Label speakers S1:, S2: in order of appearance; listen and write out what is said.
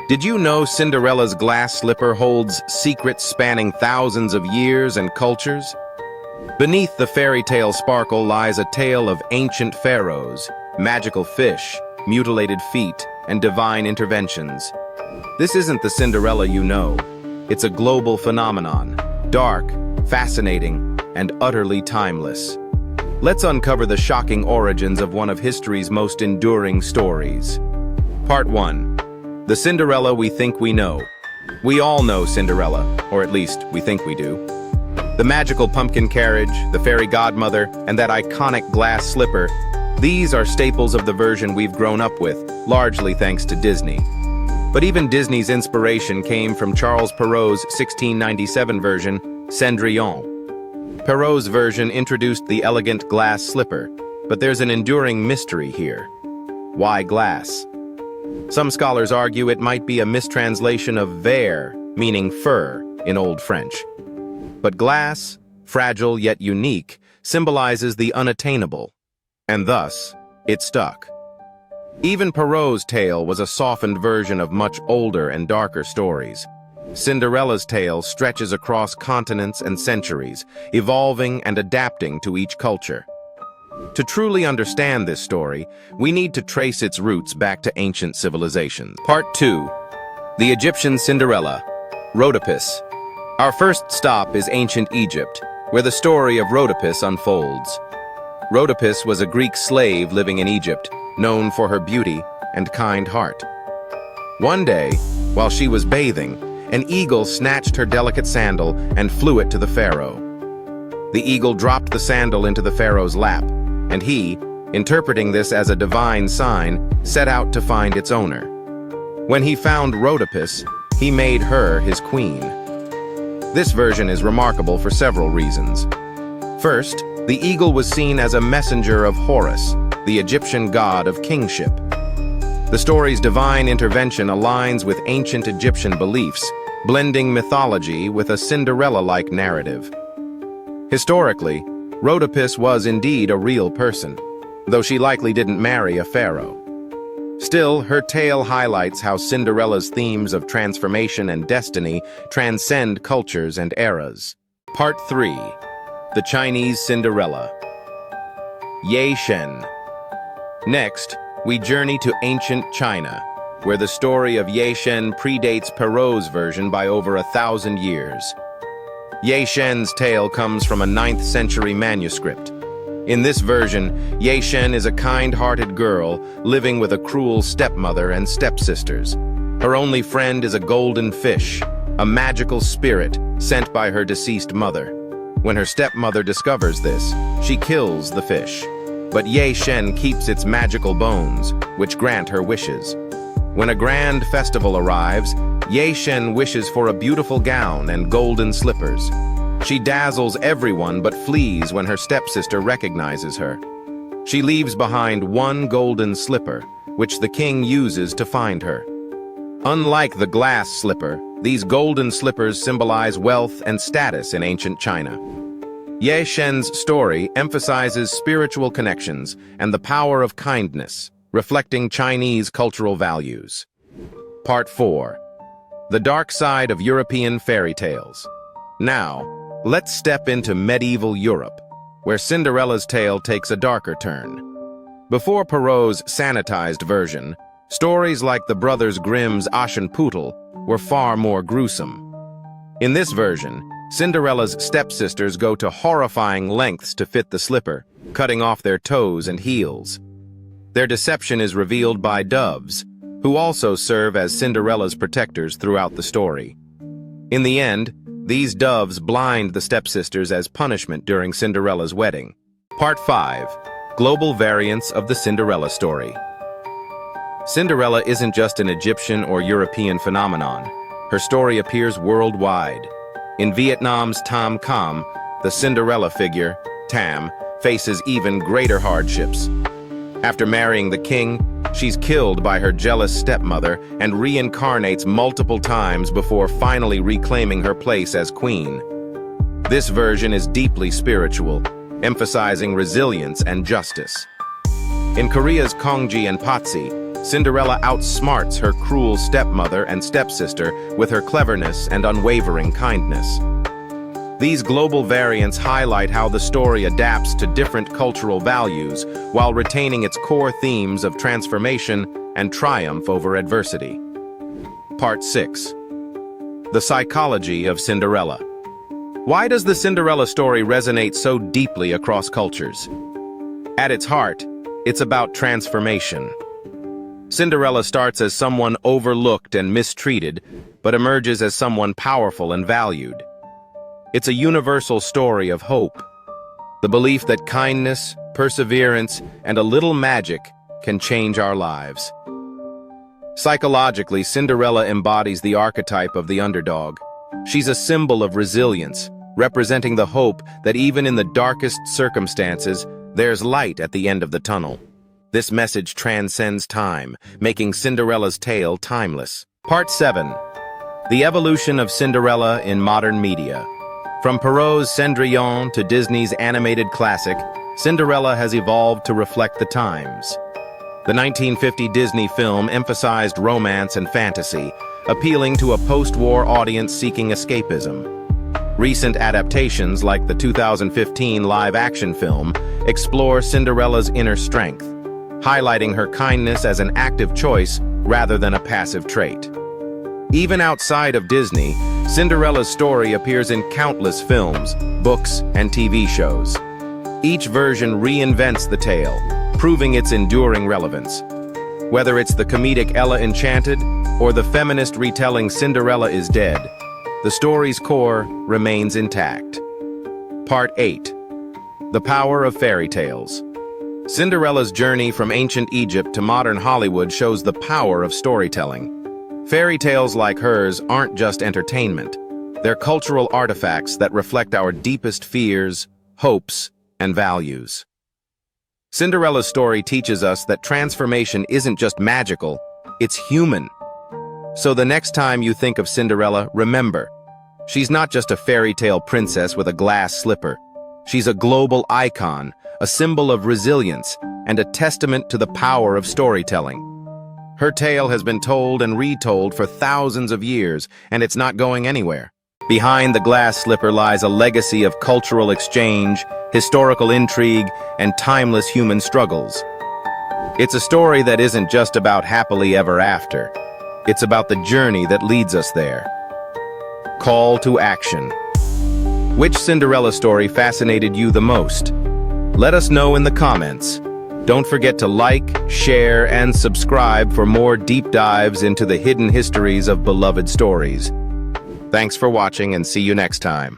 S1: Did you know Cinderella's glass slipper holds secrets spanning thousands of years and cultures? Beneath the fairy tale sparkle lies a tale of ancient pharaohs, magical fish, mutilated feet, and divine interventions. This isn't the Cinderella you know. It's a global phenomenon, dark, fascinating, and utterly timeless. Let's uncover the shocking origins of one of history's most enduring stories. Part 1. The Cinderella we think we know. We all know Cinderella, or at least we think we do. The magical pumpkin carriage, the fairy godmother, and that iconic glass slipper, these are staples of the version we've grown up with, largely thanks to Disney. But even Disney's inspiration came from Charles Perrault's 1697 version, Cendrillon. Perrault's version introduced the elegant glass slipper, but there's an enduring mystery here. Why glass? Some scholars argue it might be a mistranslation of verre, meaning fur, in Old French. But glass, fragile yet unique, symbolizes the unattainable, and thus, it stuck. Even Perrault's tale was a softened version of much older and darker stories. Cinderella's tale stretches across continents and centuries, evolving and adapting to each culture. To truly understand this story, we need to trace its roots back to ancient civilizations. Part 2. The Egyptian Cinderella, Rhodopis. Our first stop is ancient Egypt, where the story of Rhodopis unfolds. Rhodopis was a Greek slave living in Egypt, known for her beauty and kind heart. One day, while she was bathing, an eagle snatched her delicate sandal and flew it to the pharaoh. The eagle dropped the sandal into the pharaoh's lap, and he, interpreting this as a divine sign, set out to find its owner. When he found Rhodopis, he made her his queen. This version is remarkable for several reasons. First, the eagle was seen as a messenger of Horus, the Egyptian god of kingship. The story's divine intervention aligns with ancient Egyptian beliefs, blending mythology with a Cinderella-like narrative. Historically, Rhodopis was indeed a real person, though she likely didn't marry a pharaoh. Still, her tale highlights how Cinderella's themes of transformation and destiny transcend cultures and eras. Part 3. The Chinese Cinderella. Ye Shen. Next, we journey to ancient China, where the story of Ye Shen predates Perrault's version by over 1,000 years. Ye Shen's tale comes from a 9th century manuscript. In this version, Ye Shen is a kind-hearted girl living with a cruel stepmother and stepsisters. Her only friend is a golden fish, a magical spirit sent by her deceased mother. When her stepmother discovers this, she kills the fish. But Ye Shen keeps its magical bones, which grant her wishes. When a grand festival arrives, Ye Shen wishes for a beautiful gown and golden slippers. She dazzles everyone but flees when her stepsister recognizes her. She leaves behind one golden slipper, which the king uses to find her. Unlike the glass slipper, these golden slippers symbolize wealth and status in ancient China. Ye Shen's story emphasizes spiritual connections and the power of kindness, reflecting Chinese cultural values. Part 4. The Dark Side of European Fairy Tales. Now, let's step into medieval Europe, where Cinderella's tale takes a darker turn. Before Perrault's sanitized version, stories like the brothers Grimm's Aschenputtel were far more gruesome. In this version, Cinderella's stepsisters go to horrifying lengths to fit the slipper, cutting off their toes and heels. Their deception is revealed by doves, who also serve as Cinderella's protectors throughout the story. In the end, these doves blind the stepsisters as punishment during Cinderella's wedding. Part 5. Global Variants of the Cinderella Story. Cinderella isn't just an Egyptian or European phenomenon. Her story appears worldwide. In Vietnam's Tam Cam, the Cinderella figure, Tam, faces even greater hardships. After marrying the king, she's killed by her jealous stepmother and reincarnates multiple times before finally reclaiming her place as queen. This version is deeply spiritual, emphasizing resilience and justice. In Korea's Kongji and Patsi, Cinderella outsmarts her cruel stepmother and stepsister with her cleverness and unwavering kindness. These global variants highlight how the story adapts to different cultural values while retaining its core themes of transformation and triumph over adversity. Part 6. The Psychology of Cinderella. Why does the Cinderella story resonate so deeply across cultures? At its heart, it's about transformation. Cinderella starts as someone overlooked and mistreated, but emerges as someone powerful and valued. It's a universal story of hope, the belief that kindness, perseverance, and a little magic can change our lives. Psychologically, Cinderella embodies the archetype of the underdog. She's a symbol of resilience, representing the hope that even in the darkest circumstances, there's light at the end of the tunnel. This message transcends time, making Cinderella's tale timeless. Part 7. The Evolution of Cinderella in Modern Media. From Perrault's Cendrillon to Disney's animated classic, Cinderella has evolved to reflect the times. The 1950 Disney film emphasized romance and fantasy, appealing to a post-war audience seeking escapism. Recent adaptations, like the 2015 live-action film, explore Cinderella's inner strength, highlighting her kindness as an active choice rather than a passive trait. Even outside of Disney, Cinderella's story appears in countless films, books, and TV shows. Each version reinvents the tale, proving its enduring relevance. Whether it's the comedic Ella Enchanted or the feminist retelling Cinderella is Dead, the story's core remains intact. Part 8. The Power of Fairy Tales. Cinderella's journey from ancient Egypt to modern Hollywood shows the power of storytelling. Fairy tales like hers aren't just entertainment. They're cultural artifacts that reflect our deepest fears, hopes, and values. Cinderella's story teaches us that transformation isn't just magical, it's human. So the next time you think of Cinderella, remember, she's not just a fairy tale princess with a glass slipper. She's a global icon, a symbol of resilience, and a testament to the power of storytelling. Her tale has been told and retold for thousands of years, and it's not going anywhere. Behind the glass slipper lies a legacy of cultural exchange, historical intrigue, and timeless human struggles. It's a story that isn't just about happily ever after. It's about the journey that leads us there. Call to action. Which Cinderella story fascinated you the most? Let us know in the comments. Don't forget to like, share, and subscribe for more deep dives into the hidden histories of beloved stories. Thanks for watching and see you next time.